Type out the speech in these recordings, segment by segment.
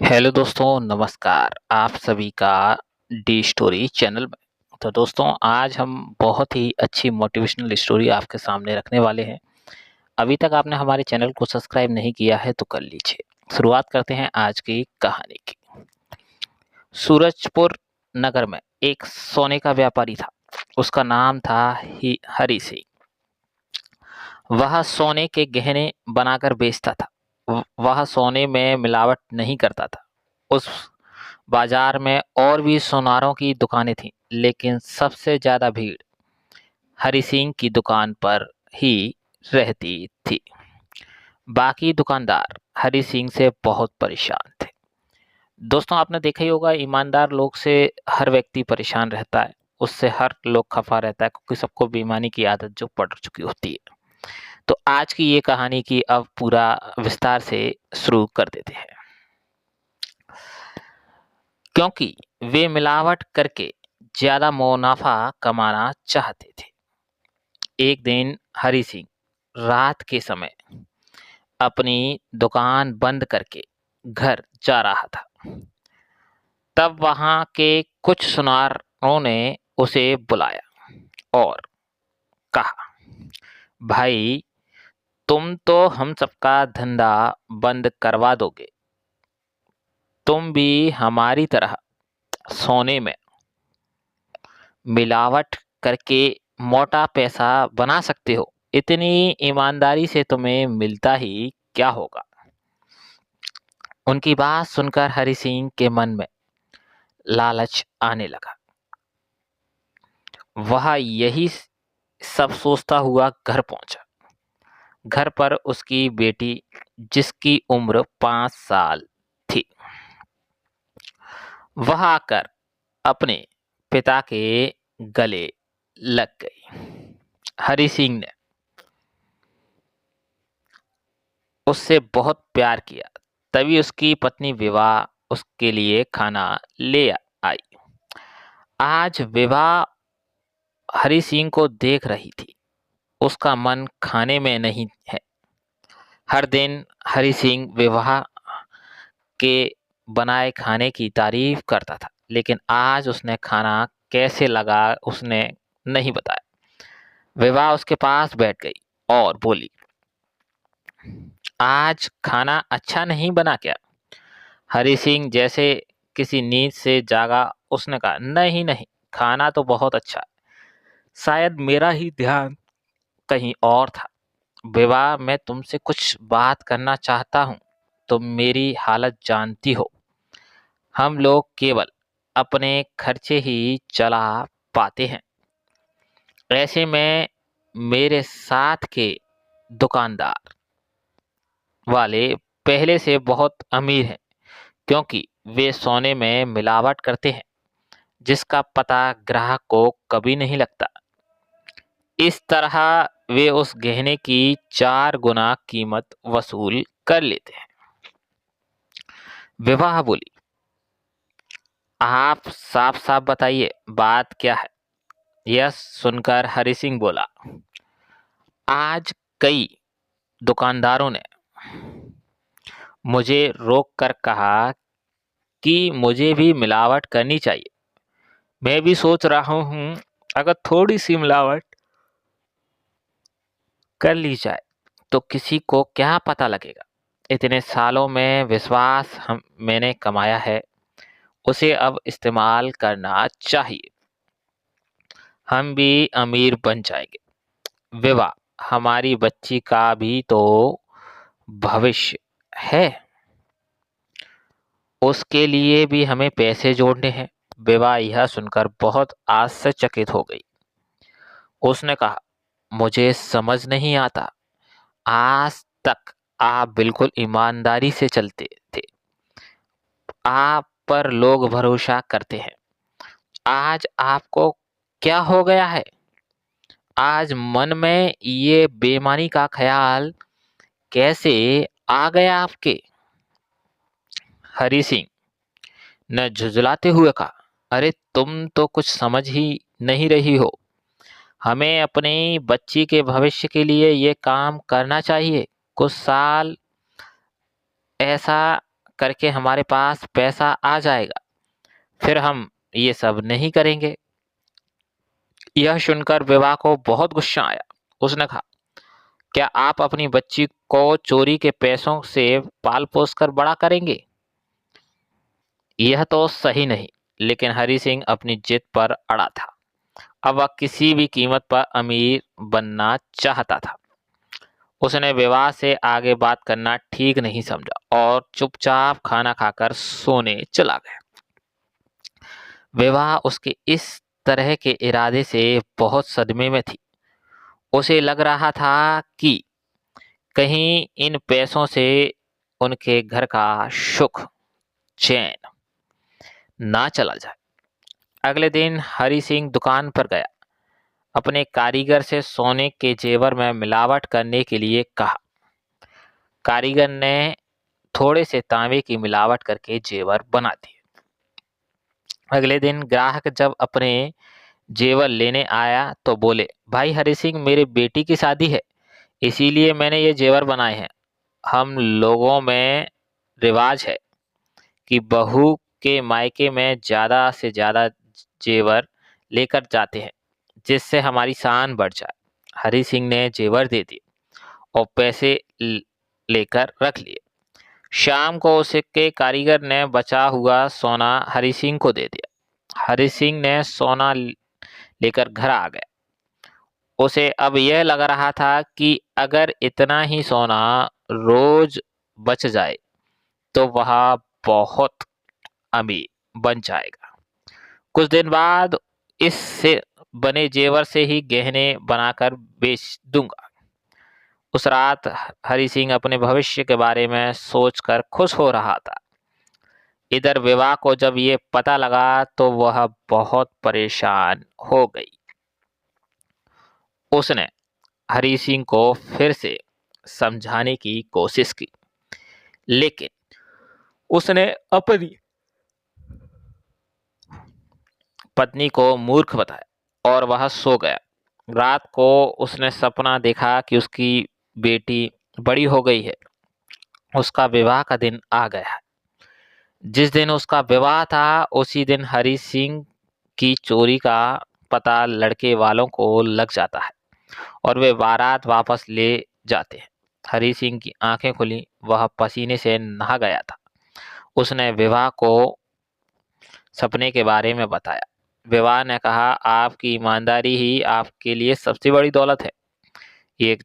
Hello दोस्तों, नमस्कार। आप सभी का डी स्टोरी चैनल में। तो दोस्तों, आज हम बहुत ही अच्छी मोटिवेशनल स्टोरी आपके सामने रखने वाले हैं। अभी तक आपने हमारे चैनल को सब्सक्राइब नहीं किया है तो कर लीजिए। शुरुआत करते हैं आज की कहानी की। सूरजपुर नगर में एक सोने का व्यापारी था। उसका नाम था हरि सिंह। वह सोने के गहने बनाकर बेचता था। वह सोने में मिलावट नहीं करता था। उस बाजार में और भी सुनारों की दुकानें थीं, लेकिन सबसे ज्यादा भीड़ हरि सिंह की दुकान पर ही रहती थी। बाकी दुकानदार हरि सिंह से बहुत परेशान थे। दोस्तों, आपने देखा ही होगा, ईमानदार लोग से हर व्यक्ति परेशान रहता है। उससे हर लोग खफा रहता है, क्योंकि सबको बेईमानी की आदत जो पड़ चुकी होती है। तो आज की ये कहानी की अब पूरा विस्तार से शुरू कर देते हैं। क्योंकि वे मिलावट करके ज्यादा मुनाफा कमाना चाहते थे। एक दिन हरि सिंह रात के समय अपनी दुकान बंद करके घर जा रहा था। तब वहां के कुछ सुनारों ने उसे बुलाया और कहा, भाई, तुम तो हम सबका धंधा बंद करवा दोगे। तुम भी हमारी तरह सोने में मिलावट करके मोटा पैसा बना सकते हो। इतनी ईमानदारी से तुम्हें मिलता ही क्या होगा। उनकी बात सुनकर हरि सिंह के मन में लालच आने लगा। वह यही सब सोचता हुआ घर पहुंचा। घर पर उसकी बेटी, जिसकी उम्र 5 साल थी, वह आकर अपने पिता के गले लग गई। हरि सिंह ने उससे बहुत प्यार किया। तभी उसकी पत्नी विवाह उसके लिए खाना ले आई। आज विवाह हरि सिंह को देख रही थी। उसका मन खाने में नहीं है। हर दिन हरि सिंह विवाह के बनाए खाने की तारीफ करता था, लेकिन आज उसने खाना कैसे लगा उसने नहीं बताया। विवाह उसके पास बैठ गई और बोली, आज खाना अच्छा नहीं बना क्या? हरि सिंह जैसे किसी नींद से जागा, उसने कहा, नहीं नहीं, खाना तो बहुत अच्छा है। शायद मेरा ही ध्यान कहीं और था। विवाह, मैं तुमसे कुछ बात करना चाहता हूँ। तुम मेरी हालत जानती हो। हम लोग केवल अपने खर्चे ही चला पाते हैं। ऐसे में मेरे साथ के दुकानदार वाले पहले से बहुत अमीर हैं, क्योंकि वे सोने में मिलावट करते हैं, जिसका पता ग्राहक को कभी नहीं लगता। इस तरह वे उस गहने की 4 गुना कीमत वसूल कर लेते हैं। विवाह बोली, आप साफ साफ बताइए, बात क्या है? यह सुनकर हरि सिंह बोला, आज कई दुकानदारों ने मुझे रोक कर कहा कि मुझे भी मिलावट करनी चाहिए। मैं भी सोच रहा हूँ, अगर थोड़ी सी मिलावट कर ली जाए तो किसी को क्या पता लगेगा। इतने सालों में विश्वास मैंने कमाया है, उसे अब इस्तेमाल करना चाहिए। हम भी अमीर बन जाएंगे। विवाह, हमारी बच्ची का भी तो भविष्य है, उसके लिए भी हमें पैसे जोड़ने हैं। विवाह यह सुनकर बहुत आश्चर्यचकित हो गई। उसने कहा, मुझे समझ नहीं आता, आज तक आप बिल्कुल ईमानदारी से चलते थे। आप पर लोग भरोसा करते हैं। आज आपको क्या हो गया है? आज मन में ये बेईमानी का ख्याल कैसे आ गया आपके? हरि सिंह ने झुंझलाते हुए कहा, अरे तुम तो कुछ समझ ही नहीं रही हो। हमें अपनी बच्ची के भविष्य के लिए ये काम करना चाहिए। कुछ साल ऐसा करके हमारे पास पैसा आ जाएगा, फिर हम ये सब नहीं करेंगे। यह सुनकर विवाह को बहुत गुस्सा आया। उसने कहा, क्या आप अपनी बच्ची को चोरी के पैसों से पाल पोस कर बड़ा करेंगे? यह तो सही नहीं। लेकिन हरि सिंह अपनी जिद पर अड़ा था। अब वह किसी भी कीमत पर अमीर बनना चाहता था। उसने विवाह से आगे बात करना ठीक नहीं समझा और चुपचाप खाना खाकर सोने चला गया। विवाह उसके इस तरह के इरादे से बहुत सदमे में थी। उसे लग रहा था कि कहीं इन पैसों से उनके घर का सुख चैन ना चला जाए। अगले दिन हरि सिंह दुकान पर गया। अपने कारीगर से सोने के जेवर में मिलावट करने के लिए कहा। कारीगर ने थोड़े से तांबे की मिलावट करके जेवर बना दिए। अगले दिन ग्राहक जब अपने जेवर लेने आया तो बोले, भाई हरि सिंह, मेरे बेटी की शादी है, इसीलिए मैंने ये जेवर बनाए हैं। हम लोगों में रिवाज है कि बहू के मायके में ज़्यादा से ज़्यादा जेवर लेकर जाते हैं, जिससे हमारी शान बढ़ जाए। हरि सिंह ने जेवर दे दिए और पैसे लेकर रख लिए। शाम को उसके कारीगर ने बचा हुआ सोना हरि सिंह को दे दिया। हरि सिंह ने सोना लेकर घर आ गया। उसे अब यह लग रहा था कि अगर इतना ही सोना रोज बच जाए तो वह बहुत अमीर बन जाएगा। कुछ दिन बाद इससे बने जेवर से ही गहने बनाकर बेच दूंगा। उस रात हरि सिंह अपने भविष्य के बारे में सोचकर खुश हो रहा था। इधर विवाह को जब ये पता लगा तो वह बहुत परेशान हो गई। उसने हरि सिंह को फिर से समझाने की कोशिश की, लेकिन उसने अपनी पत्नी को मूर्ख बताया और वह सो गया। रात को उसने सपना देखा कि उसकी बेटी बड़ी हो गई है। उसका विवाह का दिन आ गया है। जिस दिन उसका विवाह था उसी दिन हरि सिंह की चोरी का पता लड़के वालों को लग जाता है और वे बारात वापस ले जाते हैं। हरि सिंह की आंखें खुली। वह पसीने से नहा गया था। उसने विवाह को सपने के बारे में बताया। विवाह ने कहा, आपकी ईमानदारी ही आपके लिए सबसे बड़ी दौलत है। ये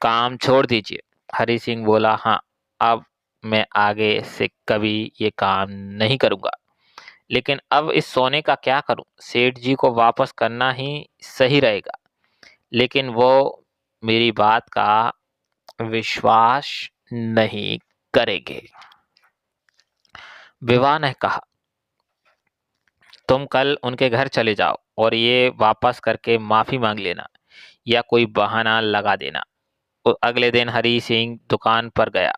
काम छोड़ दीजिए। हरि सिंह बोला, हाँ, अब मैं आगे से कभी ये काम नहीं करूँगा। लेकिन अब इस सोने का क्या करूँ? सेठ जी को वापस करना ही सही रहेगा, लेकिन वो मेरी बात का विश्वास नहीं करेंगे। विवाह ने कहा, तुम कल उनके घर चले जाओ और ये वापस करके माफ़ी मांग लेना या कोई बहाना लगा देना। अगले दिन हरि सिंह दुकान पर गया।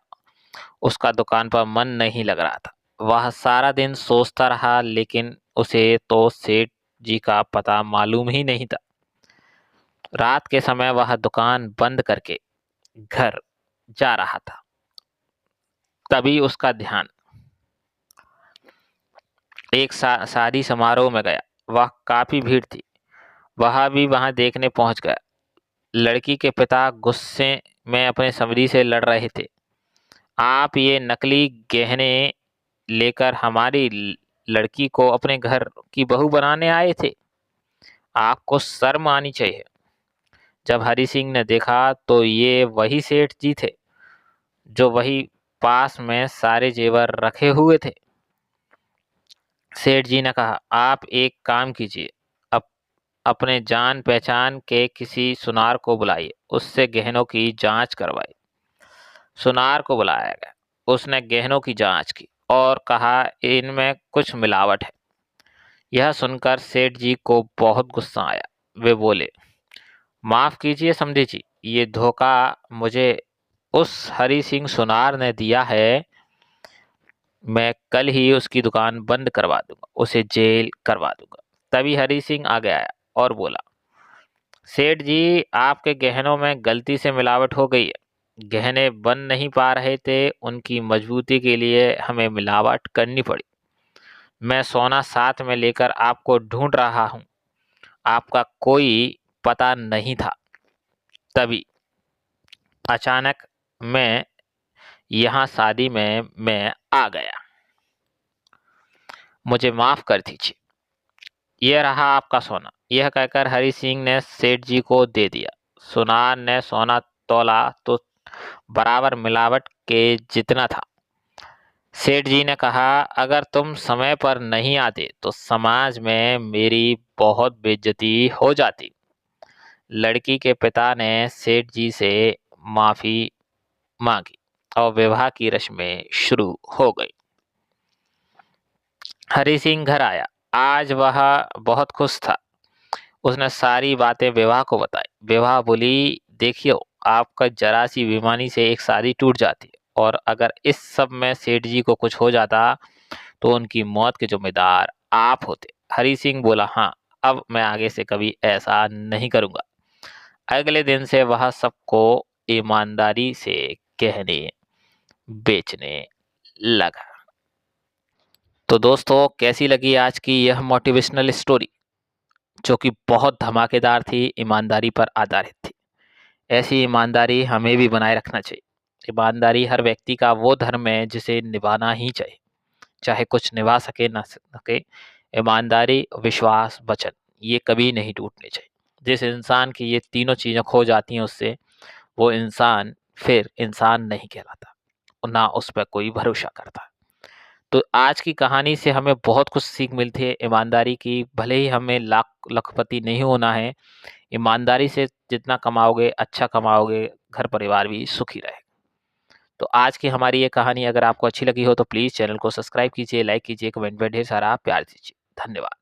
उसका दुकान पर मन नहीं लग रहा था। वह सारा दिन सोचता रहा, लेकिन उसे तो सेठ जी का पता मालूम ही नहीं था। रात के समय वह दुकान बंद करके घर जा रहा था। तभी उसका ध्यान एक शादी समारोह में गया। वह काफी भीड़ थी। वह भी वहां देखने पहुंच गया। लड़की के पिता गुस्से में अपने समधी से लड़ रहे थे। आप ये नकली गहने लेकर हमारी लड़की को अपने घर की बहू बनाने आए थे? आपको शर्म आनी चाहिए। जब हरि सिंह ने देखा तो ये वही सेठ जी थे जो वही पास में सारे जेवर रखे हुए थे। सेठ जी ने कहा, आप एक काम कीजिए, अपने जान पहचान के किसी सुनार को बुलाइए, उससे गहनों की जांच करवाई। सुनार को बुलाया गया। उसने गहनों की जांच की और कहा, इनमें कुछ मिलावट है। यह सुनकर सेठ जी को बहुत गुस्सा आया। वे बोले, माफ कीजिए समधी जी, ये धोखा मुझे उस हरि सिंह सुनार ने दिया है। मैं कल ही उसकी दुकान बंद करवा दूंगा, उसे जेल करवा दूंगा। तभी हरि सिंह आगे आया और बोला, सेठ जी, आपके गहनों में गलती से मिलावट हो गई है। गहने बन नहीं पा रहे थे, उनकी मजबूती के लिए हमें मिलावट करनी पड़ी। मैं सोना साथ में लेकर आपको ढूंढ रहा हूँ, आपका कोई पता नहीं था। तभी अचानक मैं यहाँ शादी में मैं आ गया। मुझे माफ कर दीजिए। यह रहा आपका सोना। यह कहकर हरि सिंह ने सेठ जी को दे दिया। सुनार ने सोना तोला तो बराबर मिलावट के जितना था। सेठ जी ने कहा, अगर तुम समय पर नहीं आते तो समाज में मेरी बहुत बेइज्जती हो जाती। लड़की के पिता ने सेठ जी से माफी मांगी और विवाह की रस्में शुरू हो गई। हरि सिंह घर आया। आज वह बहुत खुश था। उसने सारी बातें विवाह को बताई। विवाह बोली, देखियो, आपका जरा सी बेईमानी से एक शादी टूट जाती और अगर इस सब में सेठ जी को कुछ हो जाता तो उनकी मौत के जिम्मेदार आप होते। हरि सिंह बोला, हाँ, अब मैं आगे से कभी ऐसा नहीं करूंगा। अगले दिन से वह सबको ईमानदारी से कहने बेचने लगा। तो दोस्तों, कैसी लगी आज की यह मोटिवेशनल स्टोरी, जो कि बहुत धमाकेदार थी, ईमानदारी पर आधारित थी। ऐसी ईमानदारी हमें भी बनाए रखना चाहिए। ईमानदारी हर व्यक्ति का वो धर्म है जिसे निभाना ही चाहिए, चाहे कुछ निभा सके ना सके। ईमानदारी, विश्वास, वचन, ये कभी नहीं टूटने चाहिए। जिस इंसान की ये तीनों चीज़ें खो जाती हैं उससे, वो इंसान फिर इंसान नहीं कहलाता और ना उस पर कोई भरोसा करता। तो आज की कहानी से हमें बहुत कुछ सीख मिलती है ईमानदारी की। भले ही हमें लाख लखपति नहीं होना है, ईमानदारी से जितना कमाओगे, अच्छा कमाओगे, घर परिवार भी सुखी रहेगा। तो आज की हमारी ये कहानी अगर आपको अच्छी लगी हो तो प्लीज़ चैनल को सब्सक्राइब कीजिए, लाइक कीजिए, कमेंट में ढेर सारा प्यार दीजिए। धन्यवाद।